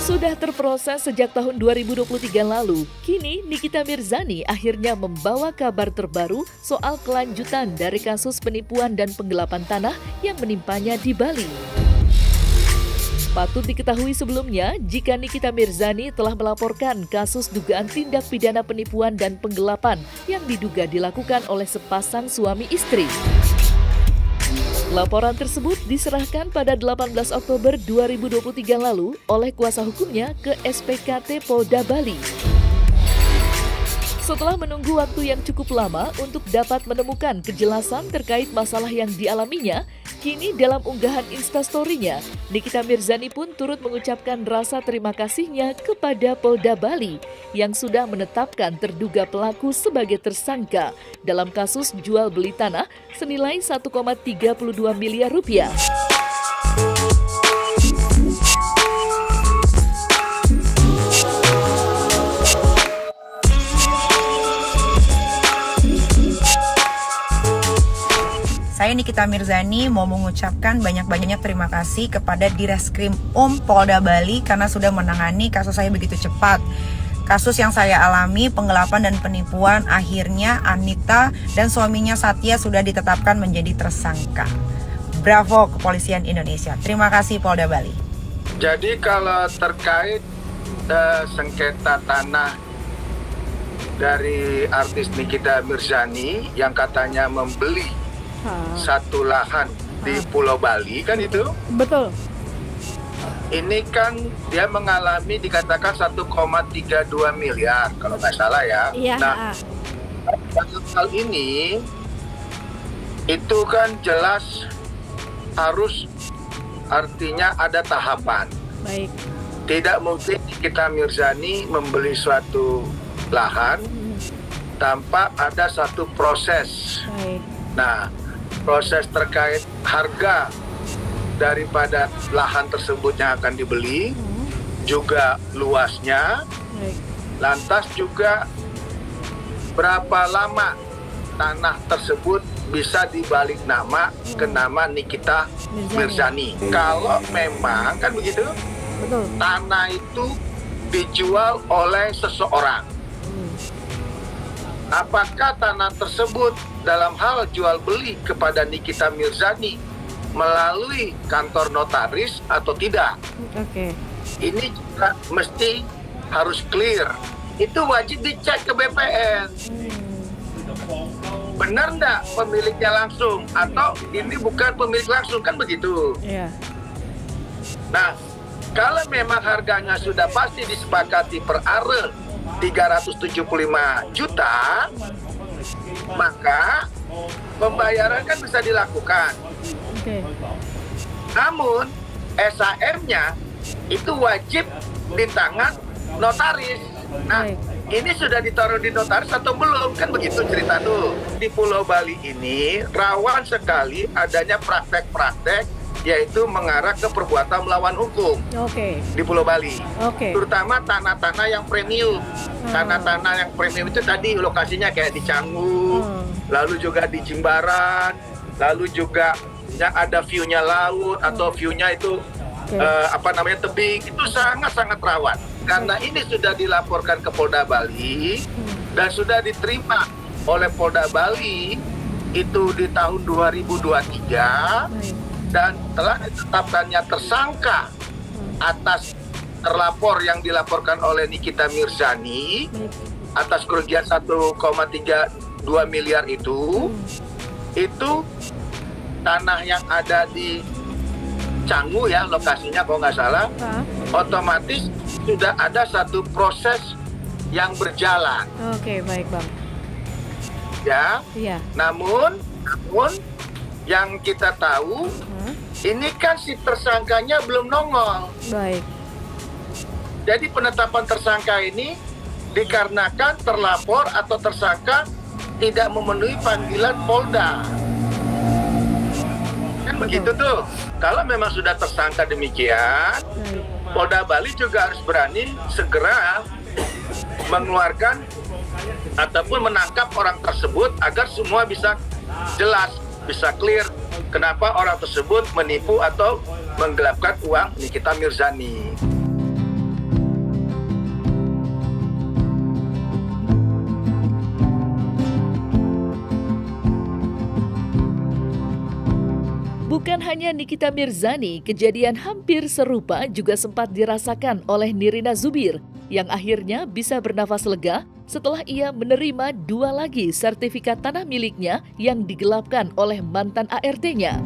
Sudah terproses sejak tahun 2023 lalu, kini Nikita Mirzani akhirnya membawa kabar terbaru soal kelanjutan dari kasus penipuan dan penggelapan tanah yang menimpanya di Bali. Patut diketahui sebelumnya, jika Nikita Mirzani telah melaporkan kasus dugaan tindak pidana penipuan dan penggelapan yang diduga dilakukan oleh sepasang suami istri. Laporan tersebut diserahkan pada 18 Oktober 2023 lalu oleh kuasa hukumnya ke SPKT Polda Bali. Setelah menunggu waktu yang cukup lama untuk dapat menemukan kejelasan terkait masalah yang dialaminya, kini dalam unggahan Instastory-nya, Nikita Mirzani pun turut mengucapkan rasa terima kasihnya kepada Polda Bali yang sudah menetapkan terduga pelaku sebagai tersangka dalam kasus jual beli tanah senilai 1,32 miliar rupiah. Saya Nikita Mirzani mau mengucapkan banyak-banyaknya terima kasih kepada Direskrim Polda Bali karena sudah menangani kasus saya begitu cepat. Kasus yang saya alami, penggelapan dan penipuan, akhirnya Anita dan suaminya Satya sudah ditetapkan menjadi tersangka. Bravo Kepolisian Indonesia. Terima kasih Polda Bali. Jadi kalau terkait sengketa tanah dari artis Nikita Mirzani yang katanya membeli satu lahan di Pulau Bali, kan itu? Betul. Ini kan dia mengalami dikatakan 1,32 miliar kalau nggak salah ya. Iya. Nah, hal ini itu kan jelas harus artinya ada tahapan. Baik. Tidak mungkin Nikita Mirzani membeli suatu lahan tanpa ada satu proses. Baik. Nah, proses terkait harga daripada lahan tersebut yang akan dibeli, juga luasnya, lantas juga berapa lama tanah tersebut bisa dibalik nama ke nama Nikita Mirzani. Kalau memang kan begitu, betul, tanah itu dijual oleh seseorang. Apakah tanah tersebut dalam hal jual beli kepada Nikita Mirzani melalui kantor notaris atau tidak? Oke. Ini juga mesti harus clear. Itu wajib dicek ke BPN. Benar enggak pemiliknya langsung atau ini bukan pemilik langsung, kan begitu? Iya. Nah, kalau memang harganya sudah pasti disepakati per are 375 juta, maka pembayaran kan bisa dilakukan. Okay. Namun SHM-nya itu wajib di tangan notaris. Nah, ini sudah ditaruh di notaris atau belum? Kan begitu cerita tuh. Di Pulau Bali ini rawan sekali adanya praktek-praktek yaitu mengarah ke perbuatan melawan hukum. Di Pulau Bali. Terutama tanah-tanah yang premium. Tanah-tanah yang premium itu tadi lokasinya kayak di Canggu, lalu juga di Jimbaran, lalu juga yang ada view-nya laut atau view-nya itu tebing, itu sangat-sangat rawan. Karena ini sudah dilaporkan ke Polda Bali dan sudah diterima oleh Polda Bali itu di tahun 2023 dan telah ditetapkannya tersangka atas terlapor yang dilaporkan oleh Nikita Mirzani atas kerugian 1,32 miliar itu tanah yang ada di Canggu ya lokasinya kalau nggak salah, otomatis sudah ada satu proses yang berjalan. Oke, baik Bang. Ya, iya. Namun yang kita tahu ini kan si tersangkanya belum nongol. Baik. Jadi penetapan tersangka ini dikarenakan terlapor atau tersangka tidak memenuhi panggilan Polda. Kan begitu tuh. Kalau memang sudah tersangka demikian, Polda Bali juga harus berani segera mengeluarkan ataupun menangkap orang tersebut agar semua bisa jelas, bisa clear kenapa orang tersebut menipu atau menggelapkan uang Nikita Mirzani. Bukan hanya Nikita Mirzani, kejadian hampir serupa juga sempat dirasakan oleh Nirina Zubir yang akhirnya bisa bernafas lega setelah ia menerima 2 lagi sertifikat tanah miliknya yang digelapkan oleh mantan ART-nya.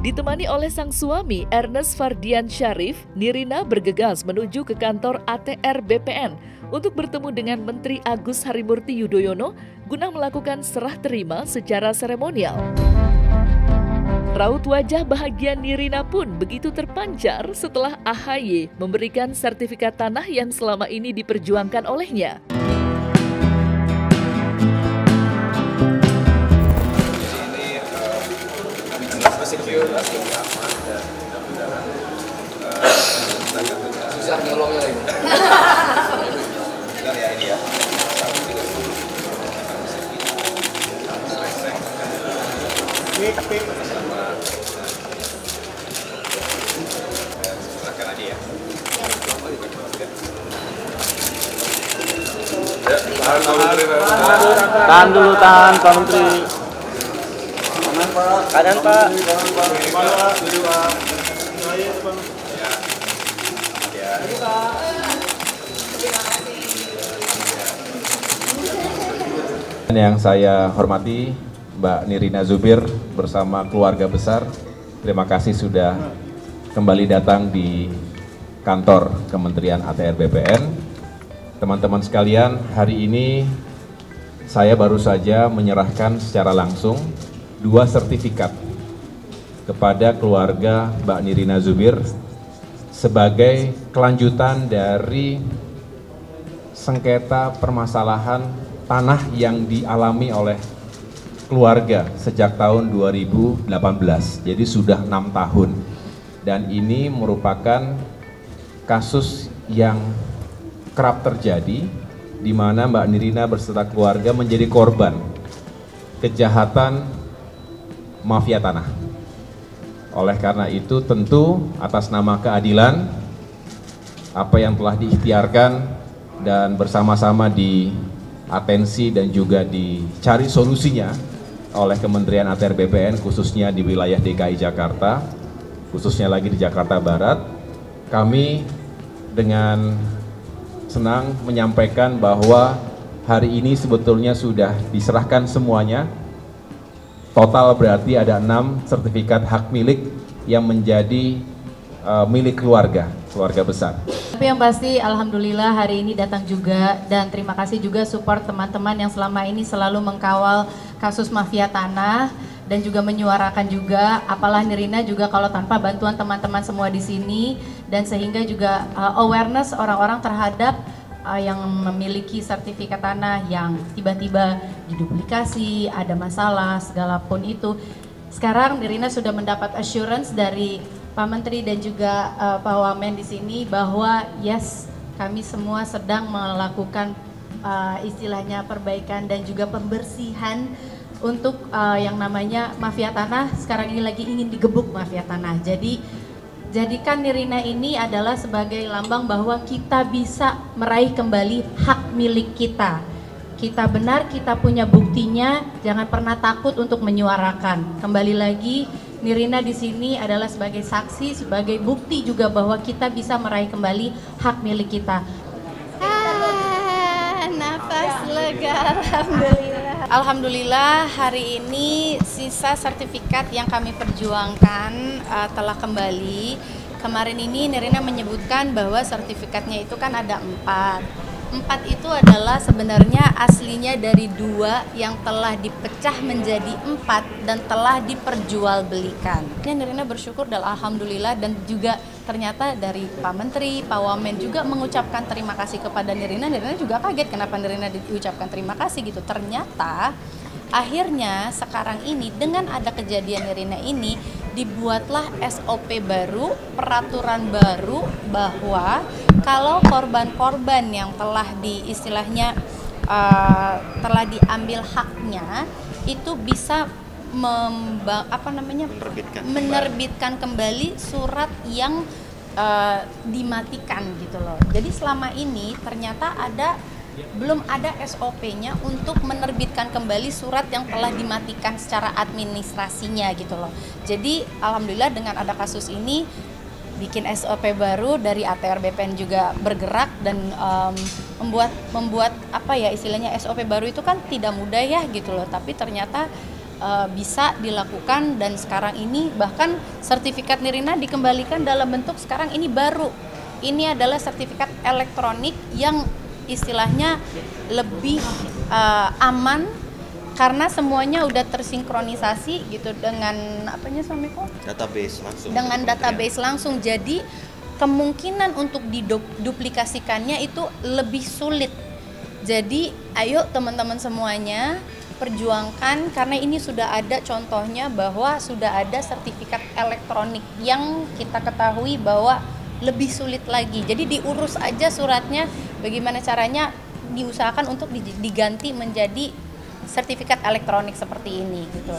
Ditemani oleh sang suami Ernest Fardian Syarif, Nirina bergegas menuju ke kantor ATR BPN untuk bertemu dengan Menteri Agus Harimurti Yudhoyono guna melakukan serah terima secara seremonial. Raut wajah bahagia Nirina pun begitu terpancar setelah AHY memberikan sertifikat tanah yang selama ini diperjuangkan olehnya. Susah nyolongnya lagi. Tahan dulu, tahan Pak Menteri. Kanan Pak. Yang saya hormati Mbak Nirina Zubir bersama keluarga besar, terima kasih sudah kembali datang di kantor Kementerian ATR BPN. Teman-teman sekalian, hari ini saya baru saja menyerahkan secara langsung 2 sertifikat kepada keluarga Mbak Nirina Zubir sebagai kelanjutan dari sengketa permasalahan tanah yang dialami oleh keluarga sejak tahun 2018, jadi sudah 6 tahun. Dan ini merupakan kasus yang kerap terjadi di mana Mbak Nirina beserta keluarga menjadi korban kejahatan mafia tanah. Oleh karena itu tentu atas nama keadilan apa yang telah diikhtiarkan dan bersama-sama diatensi dan juga dicari solusinya oleh Kementerian ATR BPN khususnya di wilayah DKI Jakarta, khususnya lagi di Jakarta Barat, kami dengan senang menyampaikan bahwa hari ini sebetulnya sudah diserahkan semuanya. Total berarti ada 6 sertifikat hak milik yang menjadi milik keluarga besar. Tapi yang pasti alhamdulillah hari ini datang juga dan terima kasih juga support teman-teman yang selama ini selalu mengkawal kasus mafia tanah dan juga menyuarakan juga, apalah Nirina juga kalau tanpa bantuan teman-teman semua di sini dan sehingga juga awareness orang-orang terhadap yang memiliki sertifikat tanah yang tiba-tiba diduplikasi, ada masalah, segala pun itu. Sekarang Nirina sudah mendapat assurance dari Pak Menteri dan juga Pak Wamen di sini bahwa yes, kami semua sedang melakukan istilahnya perbaikan dan juga pembersihan untuk yang namanya mafia tanah. Sekarang ini lagi ingin digebuk mafia tanah. Jadi jadikan Nirina ini adalah sebagai lambang bahwa kita bisa meraih kembali hak milik kita. Kita benar, kita punya buktinya, jangan pernah takut untuk menyuarakan. Kembali lagi, Nirina di sini adalah sebagai saksi, sebagai bukti juga bahwa kita bisa meraih kembali hak milik kita. Nafas lega, alhamdulillah. Alhamdulillah hari ini sisa sertifikat yang kami perjuangkan telah kembali. Kemarin ini Nirina menyebutkan bahwa sertifikatnya itu kan ada 4. 4 itu adalah sebenarnya aslinya dari 2 yang telah dipecah menjadi 4 dan telah diperjualbelikan. Nirina bersyukur dan alhamdulillah dan juga ternyata dari Pak Menteri, Pak Wamen juga mengucapkan terima kasih kepada Nirina. Nirina juga kaget kenapa Nirina diucapkan terima kasih gitu. Ternyata Akhirnya sekarang ini dengan ada kejadian Nirina ini dibuatlah SOP baru, peraturan baru bahwa kalau korban-korban yang telah telah diambil haknya itu bisa menerbitkan kembali surat yang dimatikan gitu loh. Jadi selama ini ternyata belum ada SOP-nya untuk menerbitkan kembali surat yang telah dimatikan secara administrasinya gitu loh. Jadi alhamdulillah dengan ada kasus ini bikin SOP baru dari ATR BPN juga bergerak dan membuat apa ya istilahnya, SOP baru itu kan tidak mudah ya gitu loh, tapi ternyata bisa dilakukan. Dan sekarang ini bahkan sertifikat Nirina dikembalikan dalam bentuk sekarang ini baru. Ini adalah sertifikat elektronik yang istilahnya lebih aman karena semuanya udah tersinkronisasi gitu dengan database langsung. Dengan database langsung. Jadi kemungkinan untuk diduplikasikannya itu lebih sulit. Jadi ayo teman-teman semuanya perjuangkan, karena ini sudah ada contohnya bahwa sudah ada sertifikat elektronik yang kita ketahui bahwa lebih sulit lagi. Jadi diurus aja suratnya, bagaimana caranya diusahakan untuk diganti menjadi sertifikat elektronik seperti ini gitu.